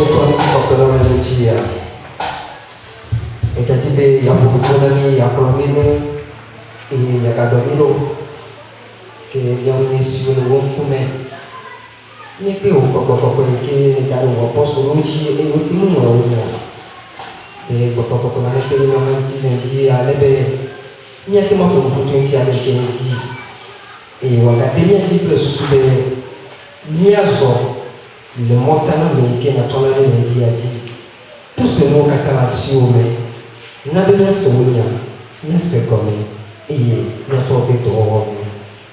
tuan si kopelo menuncia. Eka tibe ya pukutuna ni ya kolomino ya kadomino ke yang Yesus no kume. Ni pe o kokoko ke ni daru o poso lunchi e ultimo no uno. E kokoko na ke ni manti nti alebe. Ni ake ma ko putunti ale ke nti. E wakati ni ati plus sube ni azo le montana me ke na tola ni nti ati. Tout ce mot catalation mais na bena sonya ni se comme et na to ke to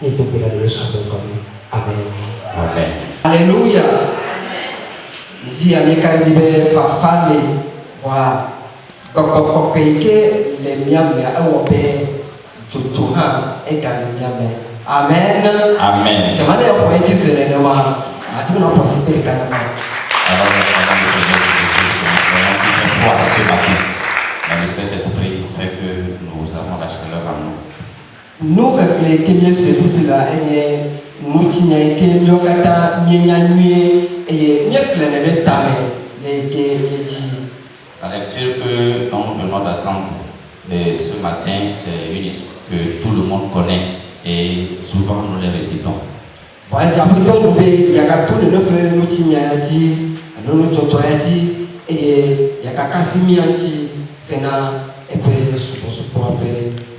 ni to pela de sube comme amen. Amen. Alléluia. Dis à mes candidats fafale wa kokokeke le miame awobe tutuha ega le miame. Amen. Amen. Kemana ya kwa isi serene wa atuna possible kana. Alors, avant de se mettre de Christ, nous avons une foi ce matin. Le Saint-Esprit fait que nous avons la chaleur en nous. Nous que les se là et mutinya ke nyokata nyenyanue et nyeklene le tame les ke ji. La lecture que dont nous venons d'attendre ce matin, c'est une histoire que tout le monde connaît et souvent nous les récitons. Voilà, tu as pris ton bébé, il y a qu'à tout le monde mutinya dit, nous chochoya dit et il y a qu'à kasimi anti, pena et puis support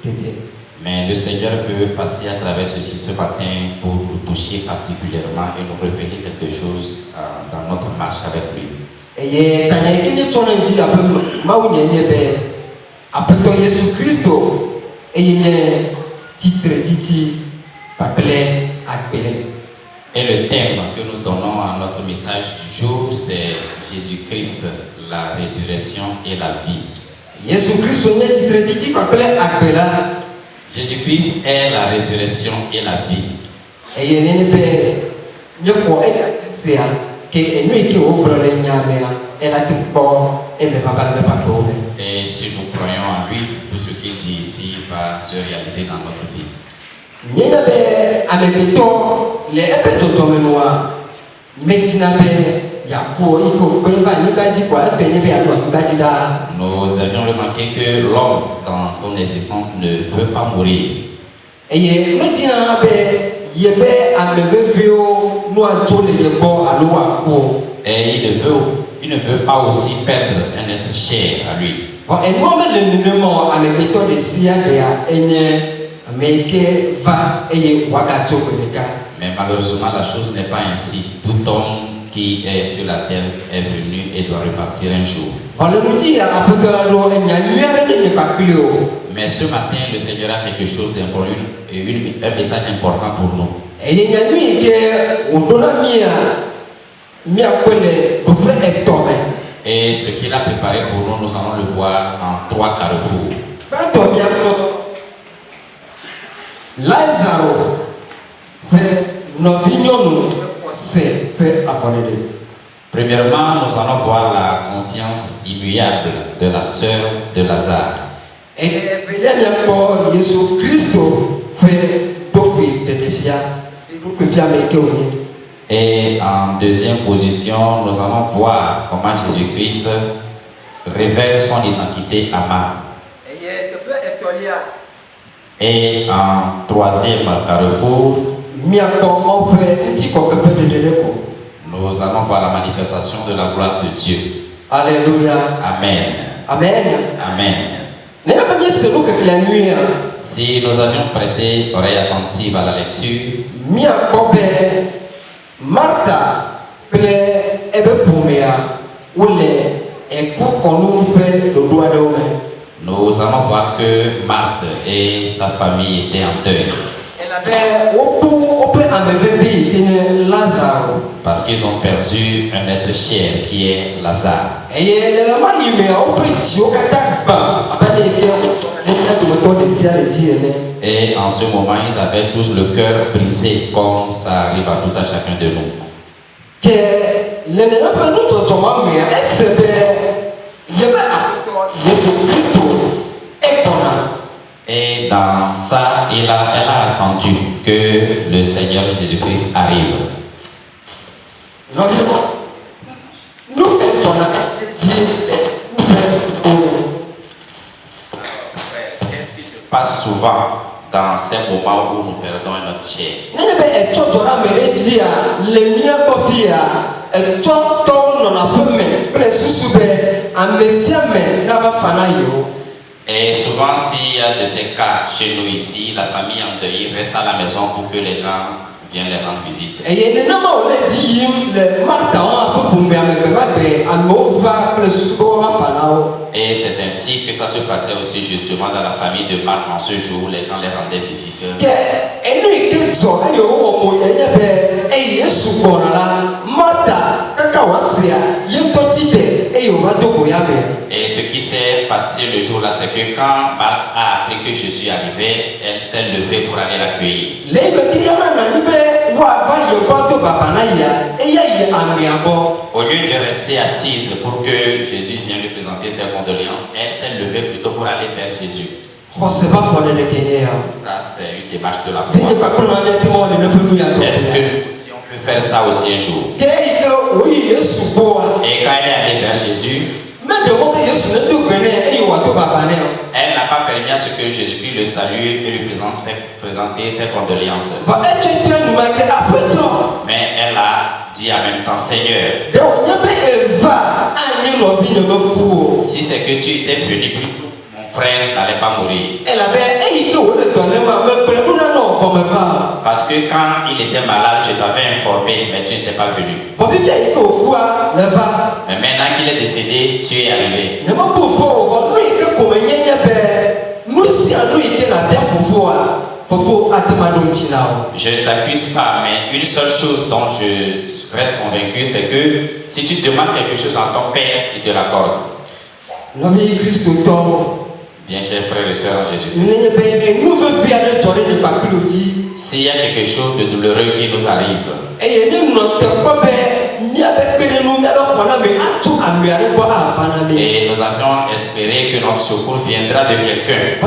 t'aider. Mais le Seigneur veut passer à travers ceci ce matin pour nous toucher particulièrement et nous révéler quelque chose dans notre marche avec lui. Et quand il y a quelqu'un qui dit après Jésus Christ, et il y a titre titi appelé appelé. Et le thème que nous donnons à notre message du jour, c'est Jésus-Christ, la résurrection et la vie. Jésus Christ, on est titre titi appelé appelé. Jésus-Christ est la résurrection et la vie. Et il y a une personne qui et si nous croyons en lui, tout ce qu'il dit ici va se réaliser dans notre vie. Nous avions remarqué que l'homme, dans son existence, ne veut pas mourir. Et il ne veut pas aussi perdre un être cher à lui. Mais malheureusement, la chose n'est pas ainsi. Tout homme qui est sur la terre est venu et doit repartir un jour. Mais ce matin, le Seigneur a quelque chose d'important et un message important pour nous. Et ce qu'il a préparé pour nous, nous allons le voir en 3 carrefours. Premièrement, nous allons voir la confiance immuable de la sœur de Lazare. Et en deuxième position, nous allons voir comment Jésus-Christ révèle son identité à Marc. Et en troisième carrefour, nous allons voir la manifestation de la gloire de Dieu. Alléluia. Amen. Amen. Amen. Si nous avions prêté oreille attentive à la lecture, nous allons voir que Marthe et sa famille étaient en deuil. Parce qu'ils ont perdu un être cher qui est Lazare. Et en ce moment, ils avaient tous le cœur brisé, comme ça arrive à tout à chacun de nous. Et dans ça, elle a attendu que le Seigneur Jésus-Christ arrive. Qu'est-ce qui se passe souvent dans ces moments où nous perdons notre chair? Et souvent, s'il y a de ces cas chez nous ici, la famille endeuillée reste à la maison pour que les gens viennent les rendre visite. Et c'est ainsi que ça se passait aussi justement dans la famille de Marc en ce jour, les gens les rendaient visite. Et ce qui s'est passé le jour-là, c'est que quand Marc a appris que Jésus arrivait, elle s'est levée pour aller l'accueillir. Au lieu de rester assise pour que Jésus vienne lui présenter ses condoléances, elle s'est levée plutôt pour aller vers Jésus. Ça, c'est une démarche de la foi. Est-ce que si on peut faire ça aussi un jour? Et quand elle est allée vers Jésus, elle n'a pas permis à ce que Jésus puisse le saluer et lui présenter ses condoléances. Mais elle a dit en même temps, Seigneur, si c'est que tu étais venu plus tôt, mon frère n'allait pas mourir. Parce que quand il était malade, je t'avais informé, mais tu n'étais pas venu. Mais maintenant qu'il est décédé, tu es arrivé. Je ne t'accuse pas, mais une seule chose dont je reste convaincu, c'est que si tu demandes quelque chose à ton père, il te l'accorde. Bien, chers frères et sœurs en Jésus-Christ, s'il y a quelque chose de douloureux qui nous arrive, et nous avions espéré que notre secours viendra de quelqu'un,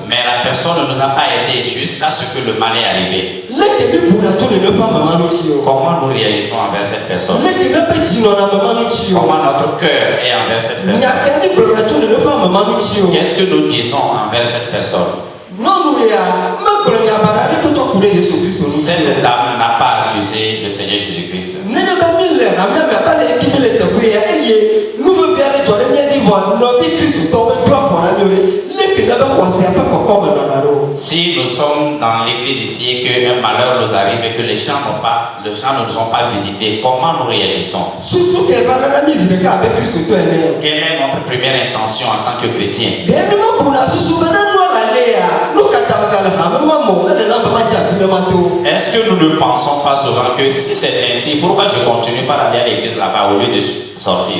mais la personne ne nous a pas aidés jusqu'à ce que le mal est arrivé. Comment nous réagissons envers cette personne? Comment notre cœur est envers cette personne? Qu'est-ce que nous disons envers cette personne? Cette dame n'a pas accusé le Seigneur Jésus-Christ. Si nous sommes dans l'église ici et qu'un malheur nous arrive et que les gens ne nous ont pas visités, comment nous réagissons? Quelle est notre première intention en tant que chrétien? Est-ce que nous ne pensons pas souvent que si c'est ainsi, pourquoi je continue par aller à l'église là-bas au lieu de sortir?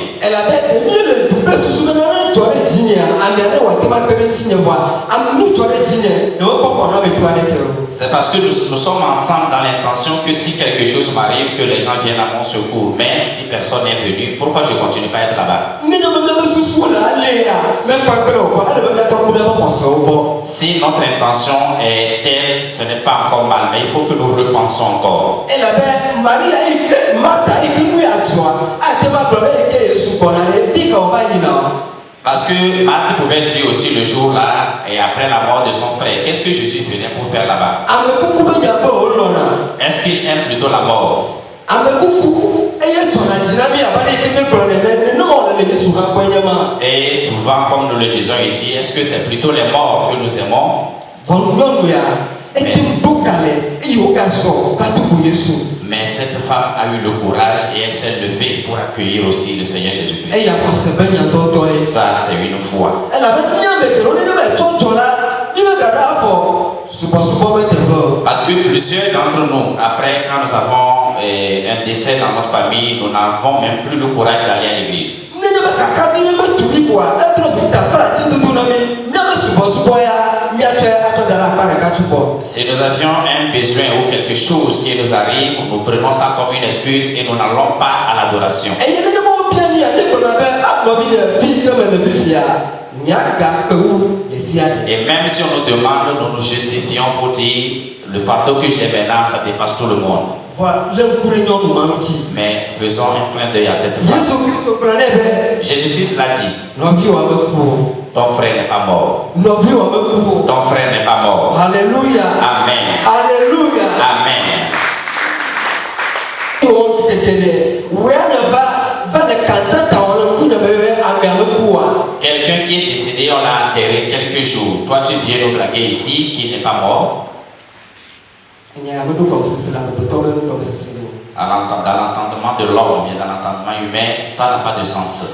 C'est parce que nous sommes ensemble dans l'intention que si quelque chose m'arrive, que les gens viennent à mon secours. Mais si personne n'est venu, pourquoi je continue pas à être là-bas? Si notre intention est telle, ce n'est pas encore mal, mais il faut que nous repensons encore. Parce que Marthe pouvait dire aussi le jour-là, et après la mort de son frère, qu'est-ce que Jésus venait pour faire là-bas? Est-ce qu'il aime plutôt la mort? Et souvent, comme nous le disons ici, est-ce que c'est plutôt les morts que nous aimons? Mais cette femme a eu le courage et elle s'est levée pour accueillir aussi le Seigneur Jésus-Christ. Ça, c'est une foi. Parce que plusieurs d'entre nous, après, quand nous avons un décès dans notre famille, nous n'avons même plus le courage d'aller à l'église. Si nous avions un besoin ou quelque chose qui nous arrive, nous prenons ça comme une excuse et nous n'allons pas à l'adoration. Et même si on nous demande, nous nous justifions pour dire le fardeau que j'ai maintenant, ça dépasse tout le monde. Mais faisons un clin d'œil à cette femme. Jésus-Christ l'a dit. Ton frère n'est pas mort. Ton frère n'est pas mort. Alléluia. Amen. Alléluia. Amen. Quelqu'un qui est décédé, on l'a enterré quelques jours. Toi, tu viens nous blaguer ici qu'il n'est pas mort. Dans l'entendement de l'homme, dans l'entendement humain, ça n'a pas de sens.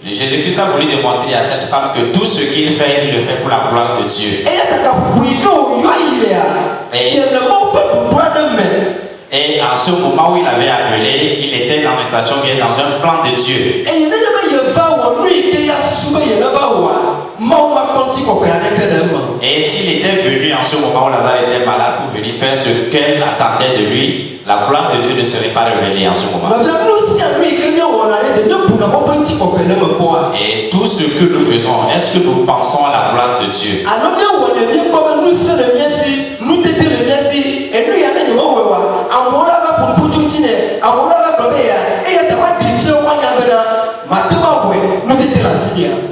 Jésus-Christ a voulu démontrer à cette femme que tout ce qu'il fait, il le fait pour la gloire de Dieu. Et en ce moment où il avait appelé, il était dans l'intention, bien dans un plan de Dieu. Et s'il était venu en ce moment où Lazare était malade pour venir faire ce qu'elle attendait de lui, la gloire de Dieu ne serait pas révélée en ce moment. Et tout ce que nous faisons, est-ce que nous pensons à la gloire de Dieu?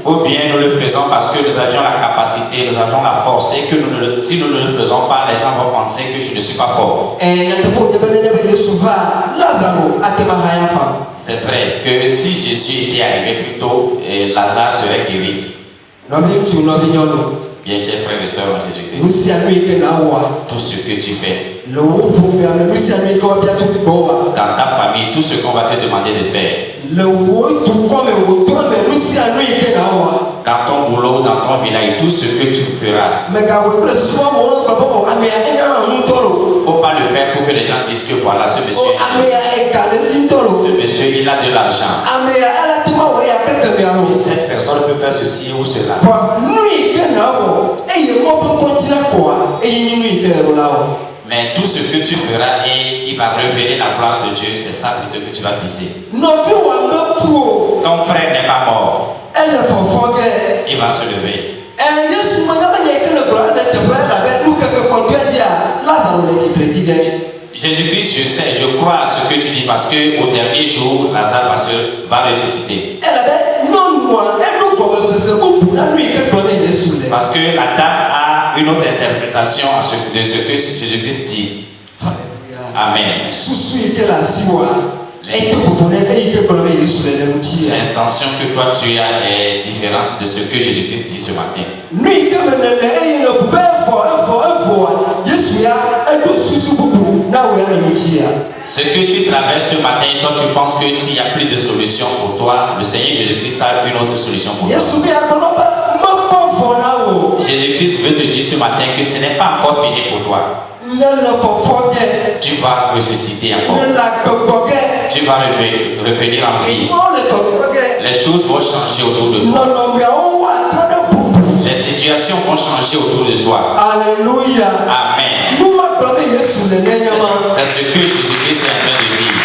Ou bien nous le faisons parce que nous avions la capacité, nous avions la force et que si nous ne le faisons pas, les gens vont penser que je ne suis pas fort. C'est vrai que si Jésus était arrivé plus tôt, Lazare serait guéri. Bien chers frères et sœurs en Jésus-Christ, tout ce que tu fais dans ta famille, tout ce qu'on va te demander de faire, dans ton boulot, dans ton village, tout ce que tu feras, il ne faut pas le faire pour que les gens disent que voilà, ce monsieur il a de l'argent. Cette personne peut faire ceci ou cela. Mais tout ce que tu feras et qui va révéler la gloire de Dieu, c'est ça plutôt que tu vas viser. Ton frère n'est pas mort. Il va se lever. Jésus-Christ, je sais, je crois à ce que tu dis parce qu'au dernier jour, Lazare va ressusciter. Parce que la dame a une autre interprétation de ce que Jésus-Christ dit. Amen. L'intention que toi tu as est différente de ce que Jésus-Christ dit ce matin. Ce que tu traverses ce matin, toi tu penses qu'il n'y a plus de solution pour toi. Le Seigneur Jésus-Christ a une autre solution pour toi. Jésus-Christ veut te dire ce matin que ce n'est pas encore fini pour toi. Tu vas ressusciter encore. Tu vas revenir en vie. Les choses vont changer autour de toi. Les situations vont changer autour de toi. Alléluia. Amen. C'est ce que Jésus-Christ est en train de dire.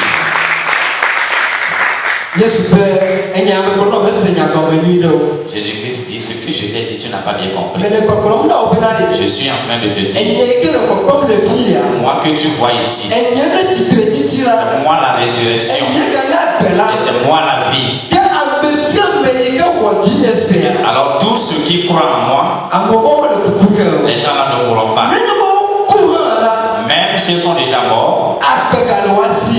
Jésus-Christ dit ce que je t'ai dit, tu n'as pas bien compris. Je suis en train de te dire, moi que tu vois ici, c'est moi la résurrection et c'est moi la vie. Alors tous ceux qui croient en moi, les gens là ne mourront pas. Même s'ils sont déjà morts,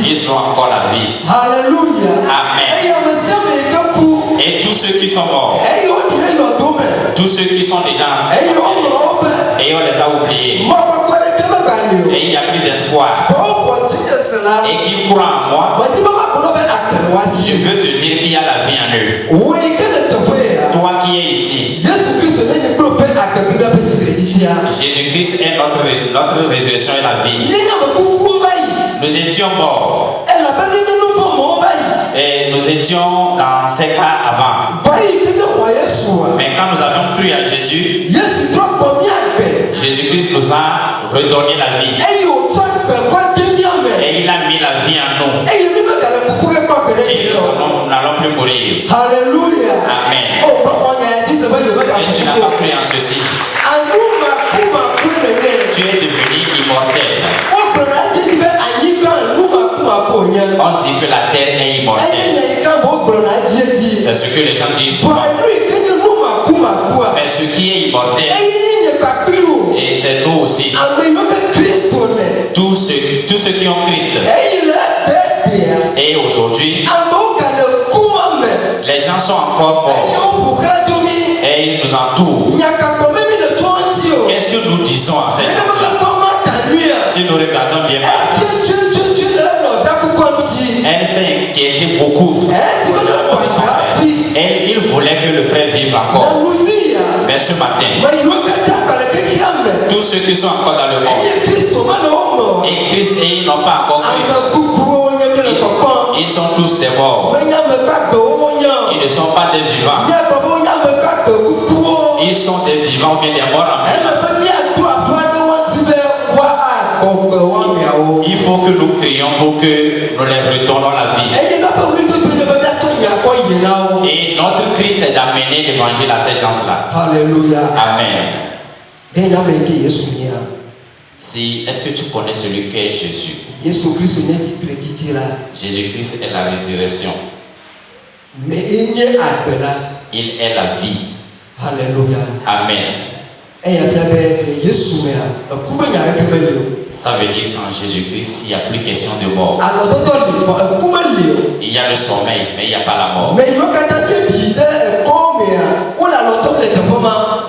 ils ont encore la vie. Alléluia. Amen. Et tous ceux qui sont morts, tous ceux qui sont déjà enterrés, et on les a oubliés, et il n'y a plus d'espoir, et qui croient en moi, je veux te dire qu'il y a la vie en eux. Toi qui es ici, Jésus-Christ est notre résurrection et la vie. Nous étions morts. Et nous étions dans ces cas avant. Mais quand nous avons cru à Jésus, Jésus-Christ nous a redonné la vie. Et il a mis la vie en nous. Et nous allons n'allons plus mourir. Alléluia. Amen. Oh, Et tu n'as pas cru en ceci. Tu es devenu immortel. On dit que la terre est immortelle. C'est ce que les gens disent souvent. Mais ce qui est immortel, et c'est nous aussi, tous ceux qui ont Christ. Et aujourd'hui, les gens sont encore morts et ils nous entourent. Qu'est-ce que nous disons à ces gens-là? Si nous regardons bien, elle s'est inquiétée beaucoup. Il voulait que le frère vive encore. Mais ce matin, tous ceux qui sont encore dans le monde, et Christ, et ils n'ont pas encore Christ, ils sont tous des morts. Ils ne sont pas des vivants. Ils sont des vivants, mais des morts en paix. Il faut que nous prions pour que nous les retournons la vie. Et notre cri, c'est d'amener l'évangile à ces gens-là. Alléluia. Amen. Si, est-ce que tu connais celui qui est Jésus? Jésus-Christ est la résurrection. Il est la vie. Alléluia. Amen. Ça veut dire qu'en Jésus-Christ, il n'y a plus question de mort. Il y a le sommeil, mais il n'y a pas la mort.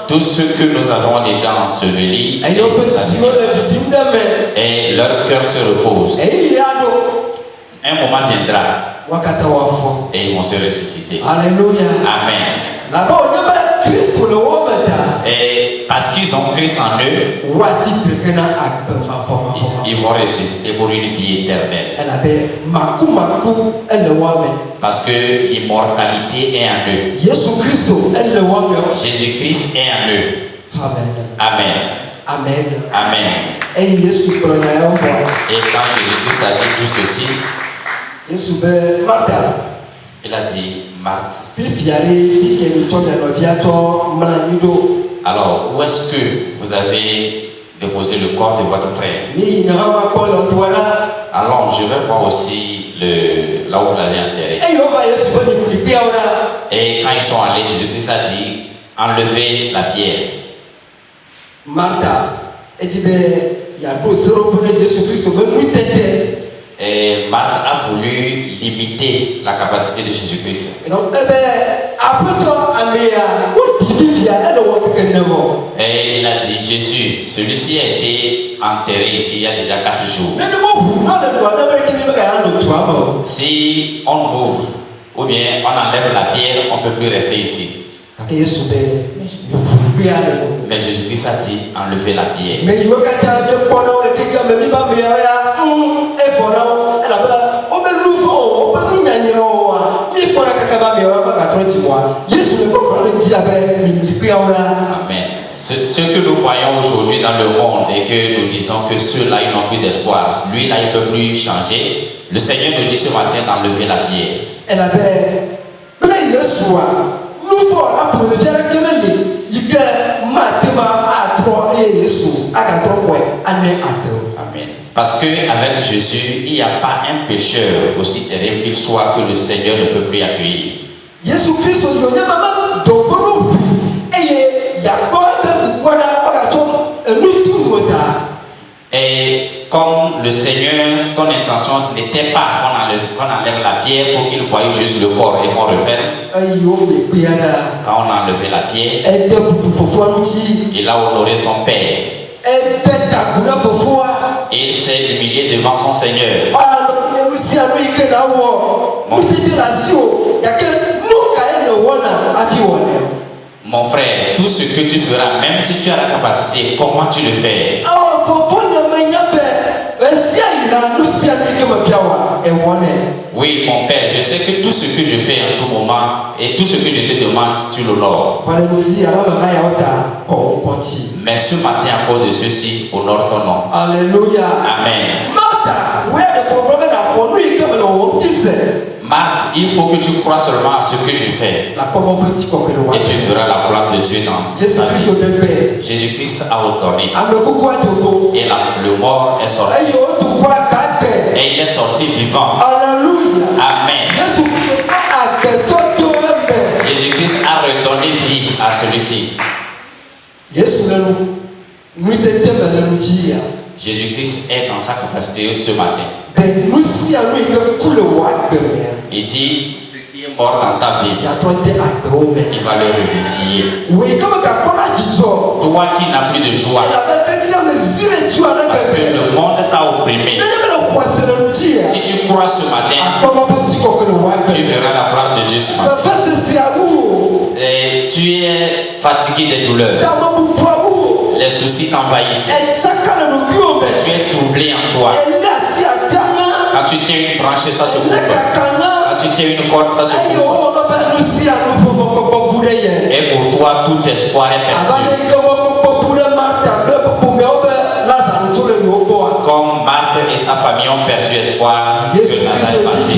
Tous ceux que nous avons déjà ensevelis et leur cœur se repose. Un moment viendra et ils vont se ressusciter. Alléluia. Amen. Et parce qu'ils ont Christ en eux, ils vont ressusciter pour une vie éternelle. Parce que l'immortalité est en eux. Jésus-Christ est en eux. Amen. Amen. Et quand Jésus-Christ a dit tout ceci, il a dit, Marthe, alors où est-ce que vous avez déposé le corps de votre frère? Alors je vais voir aussi là où vous l'avez enterré. Et quand ils sont allés, Jésus-Christ a dit, enlevez la pierre. Et Marthe a voulu limiter la capacité de Jésus-Christ. Et il a dit, Jésus, celui-ci a été enterré ici il y a déjà 4 jours. Si on ouvre ou bien on enlève la pierre, on ne peut plus rester ici. Mais Jésus-Christ a dit, enlevez la pierre. Amen. Ce que nous voyons aujourd'hui dans le monde et que nous disons que ceux-là, ils n'ont plus d'espoir. Lui, là, il ne peut plus changer. Le Seigneur nous dit ce matin d'enlever la pierre. Amen. Parce qu'avec Jésus, il n'y a pas un pécheur aussi terrible qu'il soit que le Seigneur ne peut plus accueillir. Et comme le Seigneur, son intention n'était pas qu'on enlève la pierre pour qu'il voie juste le corps et qu'on referme. Quand on a enlevé la pierre, il a honoré son Père. Et il s'est humilié devant son Seigneur. Mon frère, tout ce que tu feras, même si tu as la capacité, comment tu le fais? Oui, mon Père, je sais que tout ce que je fais en tout moment et tout ce que je te demande, tu l'honores. Mais ce matin, à cause de ceci, honore ton nom. Alléluia. Amen. Marc, il faut que tu crois seulement à ce que je fais. Et tu verras la gloire de Dieu dans ta vie. Jésus-Christ a ordonné. Et le mort est sorti. Et il est sorti vivant. Amen. Jésus-Christ a redonné vie à celui-ci. Jésus-Christ est dans sa capacité ce matin. Il dit, ce qui est mort dans ta vie, il va le revivifier. Toi qui n'as plus de joie, parce que le monde t'a opprimé. Si tu crois ce matin, tu verras la gloire de Dieu ce matin. Et tu es fatigué des douleurs. Les soucis t'envahissent. Tu es troublé en toi. Quand tu tiens une branche, ça se coupe. Quand tu tiens une corde, ça se coupe. Et pour toi, tout espoir est perdu. Comme Marthe et sa famille ont perdu espoir que Lazare est parti.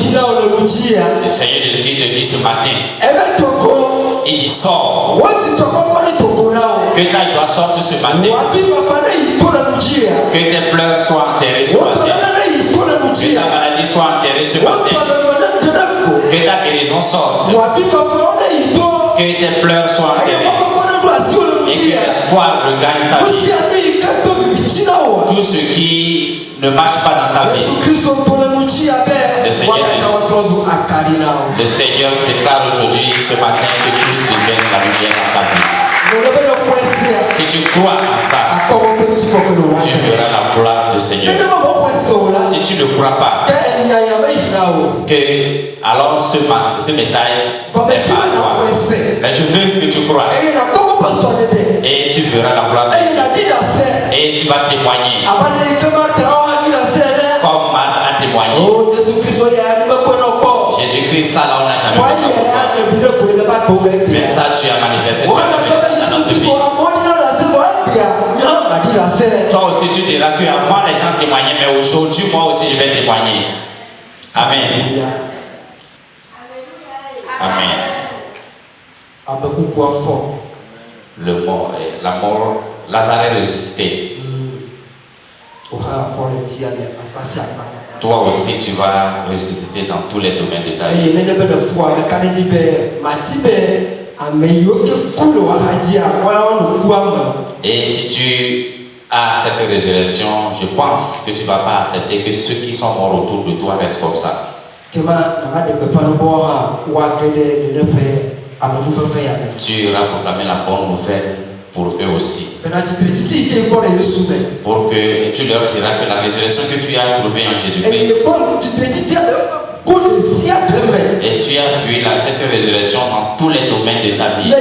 Le Seigneur Jésus-Christ te dit ce matin, il dit sors. Que ta joie sorte ce matin. Que tes pleurs soient enterrés ce matin. Que ta maladie soit enterrée ce matin. Que ta guérison sorte. Que tes pleurs soient enterrés. Et que l'espoir regagne ta vie. Tout ce qui ne marche pas dans ta vie. Le Seigneur déclare aujourd'hui, ce matin, que tout devienne la lumière dans ta vie. Si tu crois en ça, tu verras la gloire du Seigneur. Si tu ne crois pas, alors ce message n'est pas à toi. Mais je veux que tu crois. Et tu verras la gloire de Dieu. Et tu vas témoigner. Comme Marthe a témoigné. Jésus-Christ, ça là, on n'a jamais fait ça. Mais ça, tu as manifesté dans notre vie. Toi aussi, tu diras que avant les gens témoignaient, mais aujourd'hui, moi aussi, je vais témoigner. Amen. Amen. La mort, Lazare est ressuscité. Toi aussi, tu vas ressusciter dans tous les domaines de ta vie. Et si tu as cette résurrection, je pense que tu ne vas pas accepter que ceux qui sont morts autour de toi restent comme ça. Tu iras proclamer la bonne nouvelle pour eux aussi. Pour que tu leur diras que la résurrection que tu as trouvée en Jésus-Christ. Et tu as vu cette résurrection dans tous les domaines de ta vie.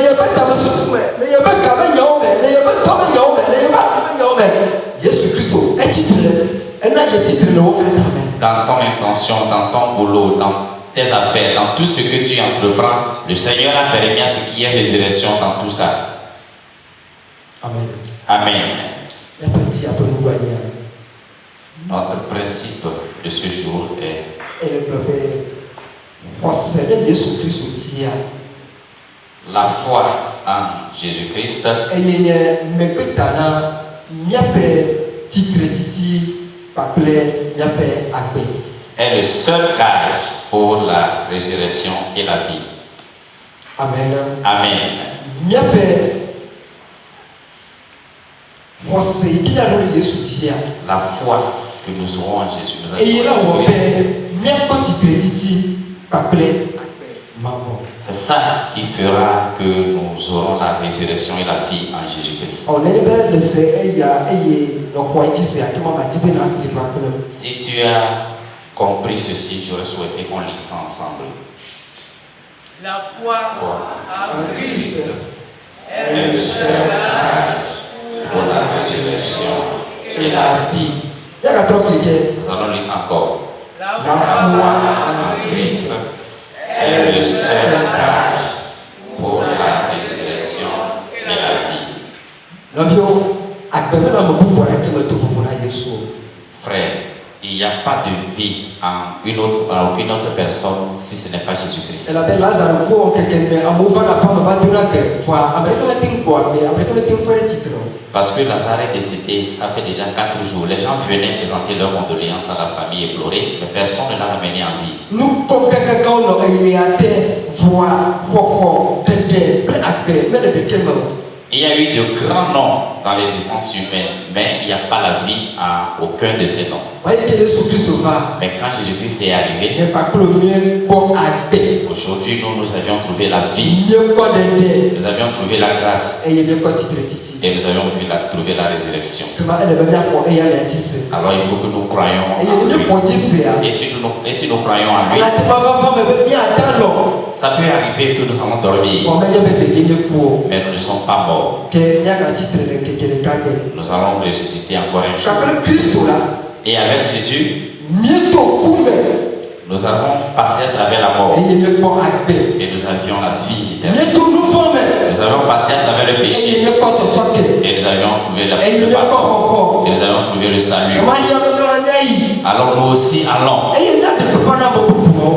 Dans ton intention, dans ton boulot, dans tes affaires, dans tout ce que tu entreprends, le Seigneur a permis à ce qu'il y ait résurrection dans tout ça. Amen. Amen. Notre principe de ce jour est la foi en Jésus-Christ est le seul gage pour la résurrection et la vie. Amen. Amen. La foi que nous aurons en Jésus nous c'est ça qui fera que nous aurons la résurrection et la vie en Jésus-Christ. Si tu as compris ceci, j'aurais souhaité qu'on lise ça ensemble. La foi en Christ est le seul gage pour la résurrection et la vie. Nous allons lire encore. La foi en Christ est le seul gage pour la résurrection et la vie. Frère, il y n'y a pas de vie en aucune autre personne si ce n'est pas Jésus-Christ. Parce que Lazare est décédé, ça fait déjà 4 jours. Les gens venaient présenter leurs condoléances à la famille et pleurer, mais personne ne l'a ramené en vie. Il y a eu de grands noms dans l'existence humaine, mais il n'y a pas la vie à aucun de ces noms. Mais quand Jésus-Christ est arrivé, aujourd'hui nous avions trouvé la vie, nous avions trouvé la grâce et nous avions trouvé la résurrection. Alors il faut que nous croyions en lui. Et si nous croyons en lui, ça peut arriver que nous allons dormir, mais nous ne sommes pas morts. Nous allons ressusciter encore un jour. Et avec Jésus, nous avons passé à travers la mort et nous avions la vie éternelle. Nous avons passé à travers le péché et nous avions trouvé la vie de pardon. Et nous avons trouvé le salut. Alors nous aussi allons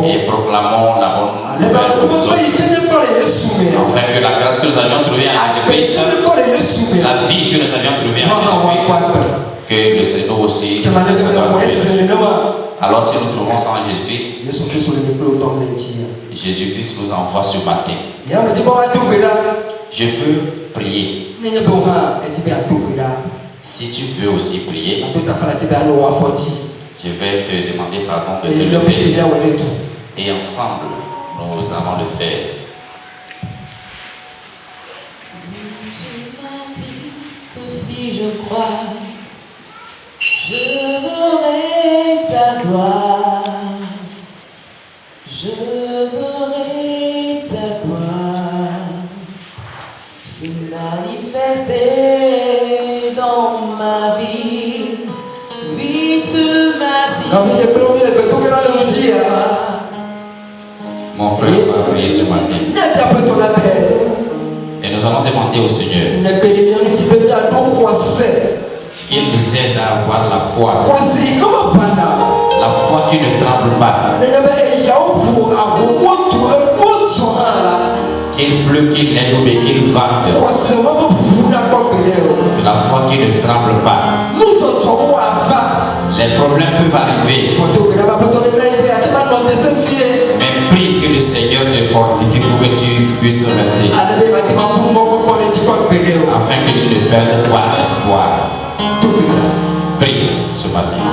et proclamons la bonne nouvelle afin que la grâce que nous avions trouvée en Jésus-Christ, la vie que nous avions trouvée en Jésus-Christ, que le Seigneur aussi nous a. Alors si nous trouvons ça en Jésus-Christ, Jésus-Christ nous envoie ce matin. Je veux prier. Si tu veux aussi prier, je vais te demander pardon de te lever et ensemble nous allons le faire. Si je crois, je verrai ta gloire, je verrai ta gloire se manifester dans ma vie. Oui, tu m'as dit. Mon frère va prier ce matin. Et nous allons demander au Seigneur qu'il nous aide à avoir la foi. La foi qui ne tremble pas. Qu'il pleut, qu'il neige ou qu'il vente. La foi qui ne tremble pas. Les problèmes peuvent arriver. Mais prie que le Seigneur te fortifie pour que tu puisses rester. Afin que tu ne perdes pas l'espoir. Prie ce matin.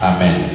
Amen.